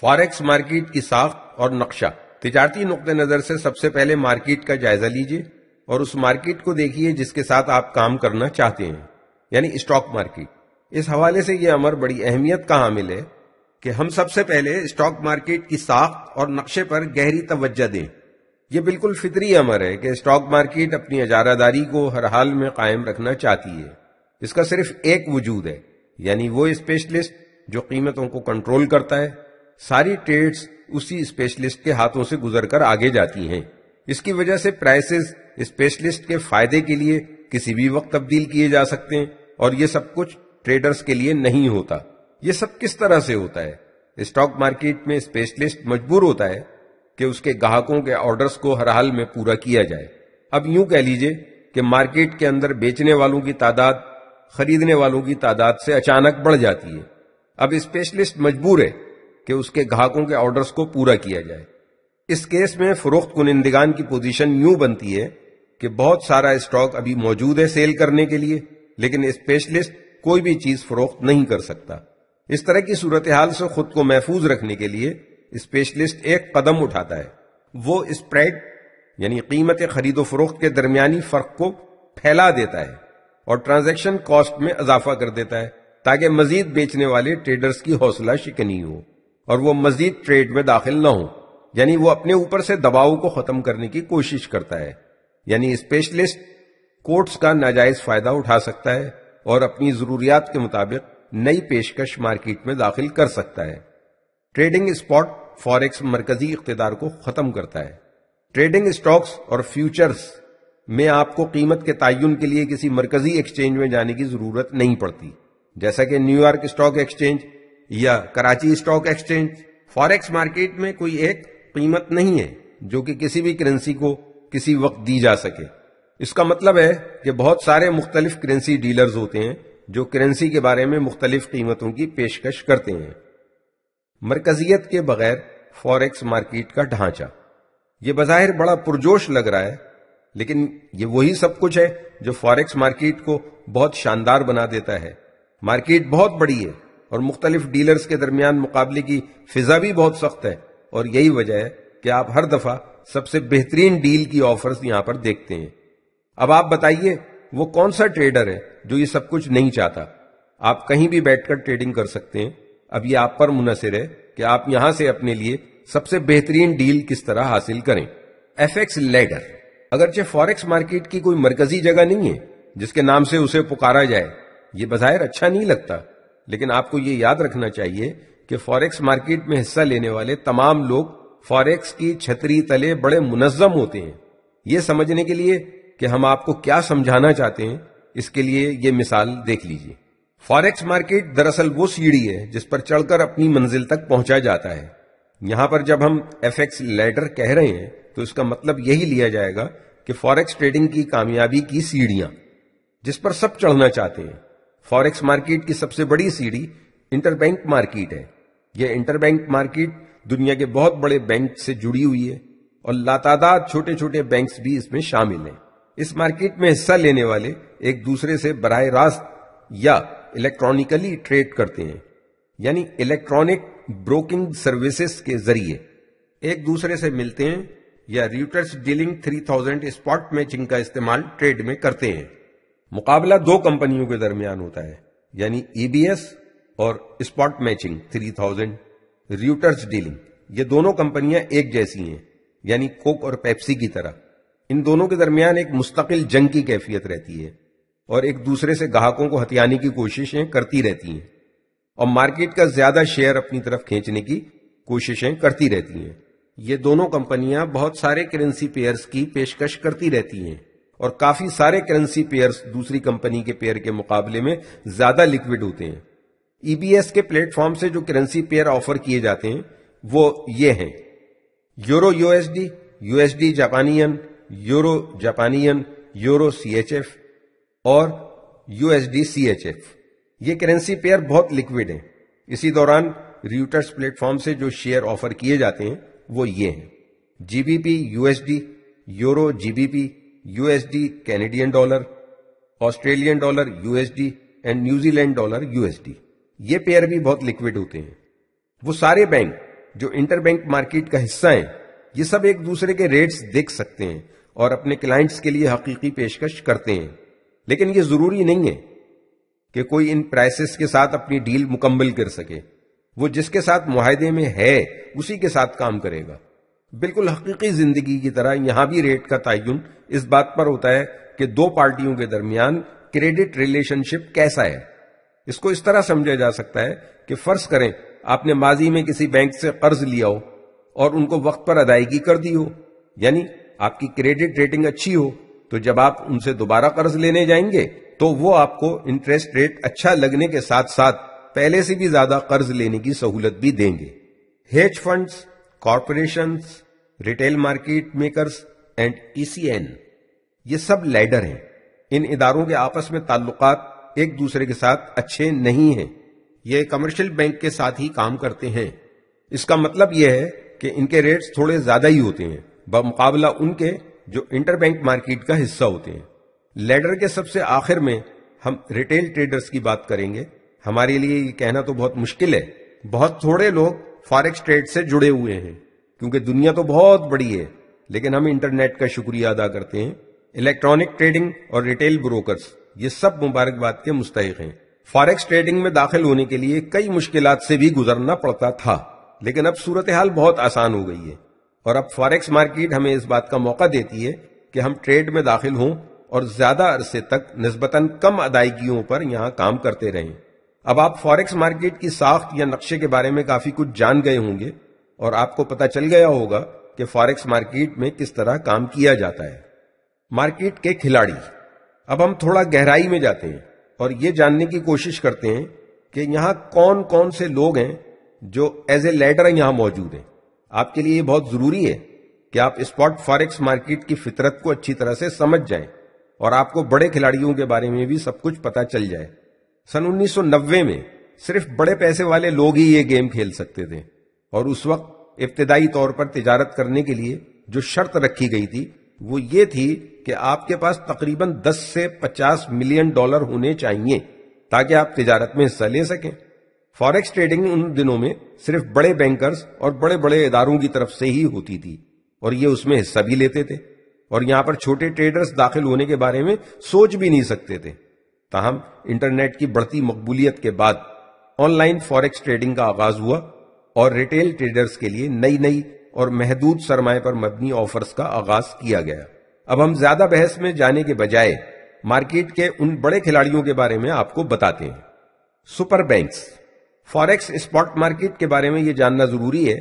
Forex market کی ساخت اور نقشہ۔ تجارتی نقطہ نظر سے سب سے پہلے مارکیٹ کا جائزہ لیجئے اور اس مارکیٹ کو دیکھیے جس کے ساتھ آپ کام کرنا چاہتے ہیں، یعنی اسٹاک مارکیٹ۔ اس حوالے سے یہ امر بڑی اہمیت کا حامل ہے کہ ہم سب سے پہلے اسٹاک مارکیٹ کی ساخت اور نقشے پر گہری توجہ دیں۔ یہ بالکل فطری امر ہے کہ اسٹاک مارکیٹ اپنی اجارہ داری کو ہر حال میں قائم رکھنا چاہتی ہے۔ اس کا صرف ایک وجود ہے، یعنی وہ اسپیشلسٹ جو قیمتوں کو کنٹرول کرتا ہے۔ ساری ٹریڈز اسی اسپیشلسٹ کے ہاتھوں سے گزر کر آگے جاتی ہیں۔ اس کی وجہ سے پرائسز اسپیشلسٹ کے فائدے کے لیے کسی بھی وقت تبدیل کیے جا سکتے ہیں، اور یہ سب کچھ ٹریڈرز کے لیے نہیں ہوتا۔ یہ سب کس طرح سے ہوتا ہے؟ اسٹاک مارکیٹ میں اسپیشلسٹ مجبور ہوتا ہے کہ اس کے گاہکوں کے آرڈرز کو ہر حال میں پورا کیا جائے۔ اب یوں کہہ لیجئے کہ مارکیٹ کے اندر بیچنے والوں کی تعداد خریدنے والوں کی تعداد سے اچانک بڑھ جاتی ہے۔ اب اسپیشلسٹ مجبور ہے کہ اس کے گاہکوں کے آرڈرز کو پورا کیا جائے۔ اس کیس میں فروخت کنندگان کی پوزیشن یوں بنتی ہے کہ بہت سارا اسٹاک ابھی موجود ہے سیل کرنے کے لیے، لیکن اسپیشلسٹ کوئی بھی چیز فروخت نہیں کر سکتا۔ اس طرح کی صورتحال سے خود کو محفوظ رکھنے کے لیے اسپیشلسٹ ایک قدم اٹھاتا ہے۔ وہ اسپریڈ یعنی قیمت خرید و فروخت کے درمیانی فرق کو پھیلا دیتا ہے اور ٹرانزیکشن کاسٹ میں اضافہ کر دیتا ہے تاکہ مزید بیچنے والے ٹریڈرز کی حوصلہ شکنی ہو اور وہ مزید ٹریڈ میں داخل نہ ہوں، یعنی وہ اپنے اوپر سے دباؤ کو ختم کرنے کی کوشش کرتا ہے۔ یعنی اسپیشلسٹ کوٹس کا ناجائز فائدہ اٹھا سکتا ہے اور اپنی ضروریات کے مطابق نئی پیشکش مارکیٹ میں داخل کر سکتا ہے۔ ٹریڈنگ اسپاٹ فاریکس مرکزی اقتدار کو ختم کرتا ہے۔ ٹریڈنگ اسٹاکس اور فیوچرز میں آپ کو قیمت کے تعین کے لیے کسی مرکزی ایکسچینج میں جانے کی ضرورت نہیں پڑتی، جیسا کہ نیو یارک اسٹاک ایکسچینج یا Karachi stock exchange. Forex market میں کوئی ایک قیمت نہیں ہے جو کہ کسی بھی کرنسی کو کسی وقت دی جا سکے۔ اس کا مطلب ہے کہ بہت سارے مختلف کرنسی ڈیلرز ہوتے ہیں جو کرنسی کے بارے میں مختلف قیمتوں کی پیشکش کرتے ہیں۔ مرکزیت کے بغیر فاریکس مارکیٹ کا ڈھانچہ یہ بظاہر بڑا پرجوش لگ رہا ہے، لیکن یہ وہی سب کچھ ہے جو فاریکس مارکیٹ کو بہت شاندار بنا دیتا ہے۔ مارکیٹ بہت بڑی ہے اور مختلف ڈیلرز کے درمیان مقابلے کی فضا بھی بہت سخت ہے، اور یہی وجہ ہے کہ آپ ہر دفعہ سب سے بہترین ڈیل کی آفرز یہاں پر دیکھتے ہیں۔ اب آپ بتائیے وہ کون سا ٹریڈر ہے جو یہ سب کچھ نہیں چاہتا؟ آپ کہیں بھی بیٹھ کر ٹریڈنگ کر سکتے ہیں۔ اب یہ آپ پر منحصر ہے کہ آپ یہاں سے اپنے لیے سب سے بہترین ڈیل کس طرح حاصل کریں۔ ایف ایکس لیڈر اگرچہ فاریکس مارکیٹ کی کوئی مرکزی جگہ نہیں ہے جس کے نام سے اسے پکارا جائے، یہ بظاہر اچھا نہیں لگتا، لیکن آپ کو یہ یاد رکھنا چاہیے کہ فاریکس مارکیٹ میں حصہ لینے والے تمام لوگ فاریکس کی چھتری تلے بڑے منظم ہوتے ہیں۔ یہ سمجھنے کے لیے کہ ہم آپ کو کیا سمجھانا چاہتے ہیں، اس کے لیے یہ مثال دیکھ لیجیے۔ فاریکس مارکیٹ دراصل وہ سیڑھی ہے جس پر چڑھ کر اپنی منزل تک پہنچا جاتا ہے۔ یہاں پر جب ہم ایف ایکس لیڈر کہہ رہے ہیں تو اس کا مطلب یہی لیا جائے گا کہ فاریکس ٹریڈنگ کی کامیابی کی سیڑھیاں جس پر سب چڑھنا چاہتے ہیں۔ فاریکس مارکیٹ کی سب سے بڑی سیڑھی انٹر بینک مارکیٹ ہے۔ یہ انٹر بینک مارکیٹ دنیا کے بہت بڑے بینک سے جڑی ہوئی ہے اور لاتعداد چھوٹے چھوٹے بینکس بھی اس میں شامل ہیں۔ اس مارکیٹ میں حصہ لینے والے ایک دوسرے سے براہ راست یا الیکٹرانکلی ٹریڈ کرتے ہیں، یعنی الیکٹرانک بروکنگ سروسز کے ذریعے ایک دوسرے سے ملتے ہیں یا ریوٹرز ڈیلنگ 3000 اسپاٹ میچنگ کا استعمال ٹریڈ میں کرتے ہیں۔ مقابلہ دو کمپنیوں کے درمیان ہوتا ہے، یعنی ای بی ایس اور اسپاٹ میچنگ 3000 ریوٹرز ڈیلنگ۔ یہ دونوں کمپنیاں ایک جیسی ہیں، یعنی کوک اور پیپسی کی طرح۔ ان دونوں کے درمیان ایک مستقل جنگ کی کیفیت رہتی ہے اور ایک دوسرے سے گاہکوں کو ہتھیانے کی کوششیں کرتی رہتی ہیں اور مارکیٹ کا زیادہ شیئر اپنی طرف کھینچنے کی کوششیں کرتی رہتی ہیں۔ یہ دونوں کمپنیاں بہت سارے کرنسی پیئرز کی پیشکش کرتی رہتی ہیں اور کافی سارے کرنسی پیئرز دوسری کمپنی کے پیئر کے مقابلے میں زیادہ لیکوڈ ہوتے ہیں۔ ای بی ایس کے پلیٹ فارم سے جو کرنسی پیئر آفر کیے جاتے ہیں وہ یہ ہیں: euro U S D, U S D جاپانی ین، یورو جاپانی yen, euro C H F اور U S D C H F. یہ کرنسی پیئر بہت لیکوڈ ہیں۔ اسی دوران ریوٹرز پلیٹ فارم سے جو شیئر آفر کیے جاتے ہیں وہ یہ ہیں: G B P U S D, euro G B P, U S D Canadian dollar, Australian dollar U S D and New Zealand dollar U S D. یہ pair بھی بہت لیکوڈ ہوتے ہیں۔ وہ سارے بینک جو انٹر بینک مارکیٹ کا حصہ ہیں، یہ سب ایک دوسرے کے ریٹس دیکھ سکتے ہیں اور اپنے کلائنٹس کے لیے حقیقی پیشکش کرتے ہیں، لیکن یہ ضروری نہیں ہے کہ کوئی ان پرائسز کے ساتھ اپنی ڈیل مکمل کر سکے۔ وہ جس کے ساتھ معاہدے میں ہے اسی کے ساتھ کام کرے گا۔ بالکل حقیقی زندگی کی طرح یہاں بھی ریٹ کا تعین اس بات پر ہوتا ہے کہ دو پارٹیوں کے درمیان کریڈٹ ریلیشن شپ کیسا ہے۔ اس کو اس طرح سمجھا جا سکتا ہے کہ فرض کریں آپ نے ماضی میں کسی بینک سے قرض لیا ہو اور ان کو وقت پر ادائیگی کر دی ہو، یعنی آپ کی کریڈٹ ریٹنگ اچھی ہو، تو جب آپ ان سے دوبارہ قرض لینے جائیں گے تو وہ آپ کو انٹرسٹ ریٹ اچھا لگنے کے ساتھ ساتھ پہلے سے بھی زیادہ قرض لینے کی سہولت بھی دیں گے۔ Hedge funds, corporations, retail market makers and ECN، یہ سب لیڈر ہیں۔ ان اداروں کے آپس میں تعلقات ایک دوسرے کے ساتھ اچھے نہیں ہیں۔ یہ کمرشل بینک کے ساتھ ہی کام کرتے ہیں۔ اس کا مطلب یہ ہے کہ ان کے ریٹس تھوڑے زیادہ ہی ہوتے ہیں بمقابلہ ان کے جو انٹر بینک مارکیٹ کا حصہ ہوتے ہیں۔ لیڈر کے سب سے آخر میں ہم ریٹیل ٹریڈرز کی بات کریں گے۔ ہمارے لیے یہ کہنا تو بہت مشکل ہے، بہت تھوڑے لوگ فارکس ٹریڈ سے جڑے ہوئے ہیں کیونکہ دنیا تو بہت بڑی ہے، لیکن ہم انٹرنیٹ کا شکریہ ادا کرتے ہیں۔ الیکٹرانک ٹریڈنگ اور ریٹیل بروکرز یہ سب مبارکباد کے مستحق ہیں۔ فارکس ٹریڈنگ میں داخل ہونے کے لیے کئی مشکلات سے بھی گزرنا پڑتا تھا، لیکن اب صورتحال بہت آسان ہو گئی ہے، اور اب فارکس مارکیٹ ہمیں اس بات کا موقع دیتی ہے کہ ہم ٹریڈ میں داخل ہوں اور زیادہ عرصے تک نسبتاً کم ادائیگیوں پر یہاں کام کرتے رہیں۔ اب آپ فارکس مارکیٹ کی ساخت یا نقشے کے بارے میں کافی کچھ جان گئے ہوں گے، اور آپ کو پتہ چل گیا ہوگا کہ فارکس مارکیٹ میں کس طرح کام کیا جاتا ہے۔ مارکیٹ کے کھلاڑی، اب ہم تھوڑا گہرائی میں جاتے ہیں اور یہ جاننے کی کوشش کرتے ہیں کہ یہاں کون کون سے لوگ ہیں جو ایز اے لیڈر یہاں موجود ہیں۔ آپ کے لیے یہ بہت ضروری ہے کہ آپ اسپاٹ فارکس مارکیٹ کی فطرت کو اچھی طرح سے سمجھ جائیں اور آپ کو بڑے کھلاڑیوں کے بارے میں بھی سب کچھ پتہ چل جائے۔ سن 1990 میں صرف بڑے پیسے والے لوگ ہی یہ گیم کھیل سکتے تھے، اور اس وقت ابتدائی طور پر تجارت کرنے کے لیے جو شرط رکھی گئی تھی وہ یہ تھی کہ آپ کے پاس تقریباً 10 سے 50 ملین ڈالر ہونے چاہیے تاکہ آپ تجارت میں حصہ لے سکیں۔ فارکس ٹریڈنگ ان دنوں میں صرف بڑے بینکرز اور بڑے بڑے اداروں کی طرف سے ہی ہوتی تھی، اور یہ اس میں حصہ بھی لیتے تھے، اور یہاں پر چھوٹے ٹریڈرز داخل ہونے کے بارے میں سوچ بھی نہیں سکتے تھے۔ تاہم انٹرنیٹ کی بڑھتی مقبولیت کے بعد آن لائن فارکس ٹریڈنگ کا آغاز ہوا، اور ریٹیل ٹریڈرز کے لیے نئی نئی اور محدود سرمایہ پر مبنی آفرز کا آغاز کیا گیا۔ اب ہم زیادہ بحث میں جانے کے بجائے مارکیٹ کے ان بڑے کھلاڑیوں کے بارے میں آپ کو بتاتے ہیں۔ Super banks. Forex spot market کے بارے میں یہ جاننا ضروری ہے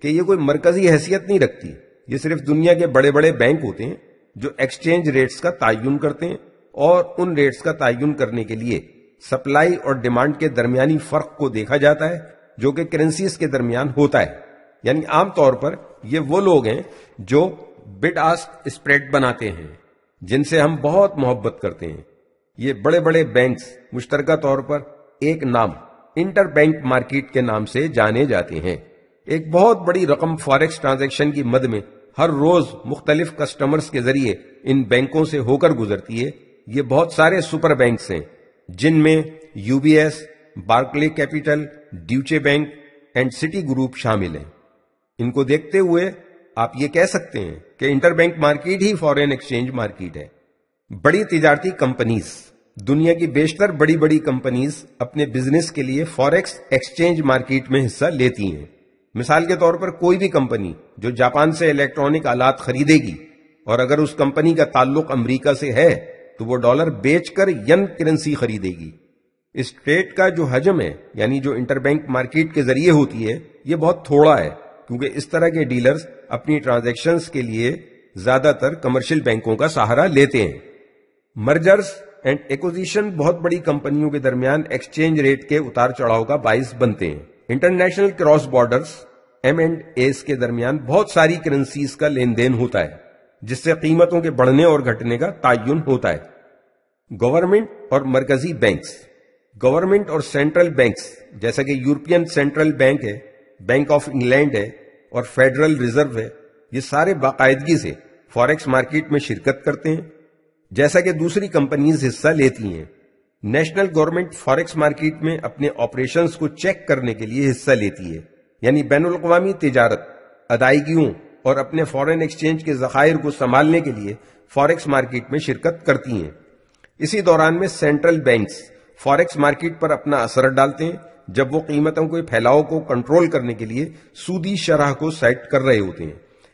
کہ یہ کوئی مرکزی حیثیت نہیں رکھتی، یہ صرف دنیا کے بڑے بڑے بینک ہوتے ہیں جو ایکسچینج ریٹس کا تعین کرتے ہیں، اور ان ریٹس کا تعین کرنے کے لیے سپلائی اور ڈیمانڈ کے درمیانی فرق کو دیکھا جاتا ہے جو کہ کرنسیز کے درمیان ہوتا ہے۔ یعنی عام طور پر یہ وہ لوگ ہیں جو بڈ آسک اسپریڈ بناتے ہیں، جن سے ہم بہت محبت کرتے ہیں۔ یہ بڑے بڑے بینکس مشترکہ طور پر ایک نام انٹر بینک مارکیٹ کے نام سے جانے جاتے ہیں۔ ایک بہت بڑی رقم فارکس ٹرانزیکشن کی مد میں ہر روز مختلف کسٹمرز کے ذریعے ان بینکوں سے ہو کر گزرتی ہے۔ یہ بہت سارے سپر بینکس ہیں جن میں UBS، Barclays Capital, Deutsche Bank and Citigroup شامل ہیں۔ ان کو دیکھتے ہوئے آپ یہ کہہ سکتے ہیں کہ انٹر بینک مارکیٹ ہی فارن ایکسچینج مارکیٹ ہے۔ بڑی تجارتی کمپنیز، دنیا کی بیشتر بڑی بڑی کمپنیز اپنے بزنس کے لیے فارکس ایکسچینج مارکیٹ میں حصہ لیتی ہیں۔ مثال کے طور پر کوئی بھی کمپنی جو جاپان سے الیکٹرانک آلات خریدے گی، اور اگر اس کمپنی کا تعلق امریکہ سے ہے تو وہ ڈالر بیچ کر ین کرنسی خریدے گی۔ اس ٹریڈ کا جو حجم ہے، یعنی جو انٹر بینک مارکیٹ کے ذریعے ہوتی ہے، یہ بہت تھوڑا ہے، کیونکہ اس طرح کے ڈیلرز اپنی ٹرانزیکشنز کے لیے زیادہ تر کمرشل بینکوں کا سہارا لیتے ہیں۔ مرجرز اینڈ ایکوزیشن بہت بڑی کمپنیوں کے درمیان ایکسچینج ریٹ کے اتار چڑھاؤ کا باعث بنتے ہیں۔ انٹرنیشنل کراس بارڈرز M&As کے درمیان بہت ساری کرنسیز کا لین دین ہوتا ہے، جس سے قیمتوں کے بڑھنے اور گھٹنے کا تعین ہوتا ہے۔ گورنمنٹ اور مرکزی بینکس، گورنمنٹ اور سینٹرل بینکس جیسا کہ یورپین سینٹرل بینک ہے، بینک آف انگلینڈ ہے اور فیڈرل ریزرو ہے، یہ سارے باقاعدگی سے فارکس مارکیٹ میں شرکت کرتے ہیں جیسا کہ دوسری کمپنیز حصہ لیتی ہیں۔ نیشنل گورنمنٹ فارکس مارکیٹ میں اپنے آپریشنز کو چیک کرنے کے لیے حصہ لیتی ہے، یعنی بین الاقوامی تجارت، ادائیگیوں اور اپنے فارن ایکسچینج کے ذخائر کو سنبھالنے کے لیے فاریکس مارکیٹ میں شرکت کرتی ہیں۔ اسی دوران میں سینٹرل بینکس فاریکس مارکیٹ پر اپنا اثر ڈالتے ہیں جب وہ قیمتوں کے پھیلاؤ کو کنٹرول کرنے کے لیے سودی شرح کو سیٹ کر رہے ہوتے ہیں۔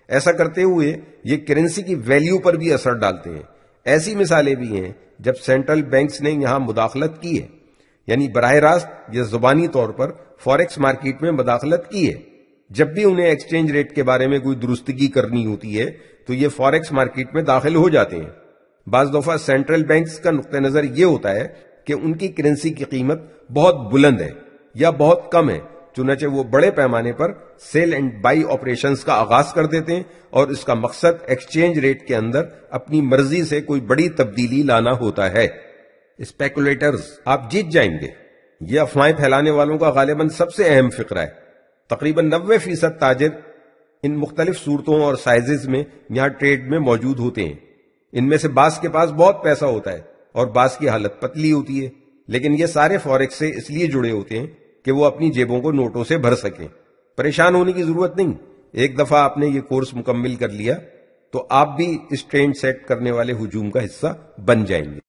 ایسا کرتے ہوئے یہ کرنسی کی ویلیو پر بھی اثر ڈالتے ہیں۔ ایسی مثالیں بھی ہیں جب سینٹرل بینکس نے یہاں مداخلت کی ہے، یعنی براہ راست یا زبانی طور پر فاریکس مارکیٹ میں مداخلت کی ہے۔ جب بھی انہیں ایکسچینج ریٹ کے بارے میں کوئی درستگی کرنی ہوتی ہے تو یہ فاریکس مارکیٹ میں داخل ہو جاتے ہیں۔ بعض دفعہ سینٹرل بینکس کا نقطہ نظر یہ ہوتا ہے کہ ان کی کرنسی کی قیمت بہت بلند ہے یا بہت کم ہے، چنانچہ وہ بڑے پیمانے پر سیل اینڈ بائی آپریشنز کا آغاز کر دیتے ہیں، اور اس کا مقصد ایکسچینج ریٹ کے اندر اپنی مرضی سے کوئی بڑی تبدیلی لانا ہوتا ہے۔ اسپیکولیٹرز، آپ جیت جائیں گے، یہ افواہیں پھیلانے والوں کا غالباً سب سے اہم فقرہ ہے۔ تقریباً 90% تاجر ان مختلف صورتوں اور سائزز میں یہاں ٹریڈ میں موجود ہوتے ہیں۔ ان میں سے بعض کے پاس بہت پیسہ ہوتا ہے اور بعض کی حالت پتلی ہوتی ہے، لیکن یہ سارے فاریکس سے اس لیے جڑے ہوتے ہیں کہ وہ اپنی جیبوں کو نوٹوں سے بھر سکیں۔ پریشان ہونے کی ضرورت نہیں، ایک دفعہ آپ نے یہ کورس مکمل کر لیا تو آپ بھی اس ٹرینڈ سیٹ کرنے والے ہجوم کا حصہ بن جائیں گے۔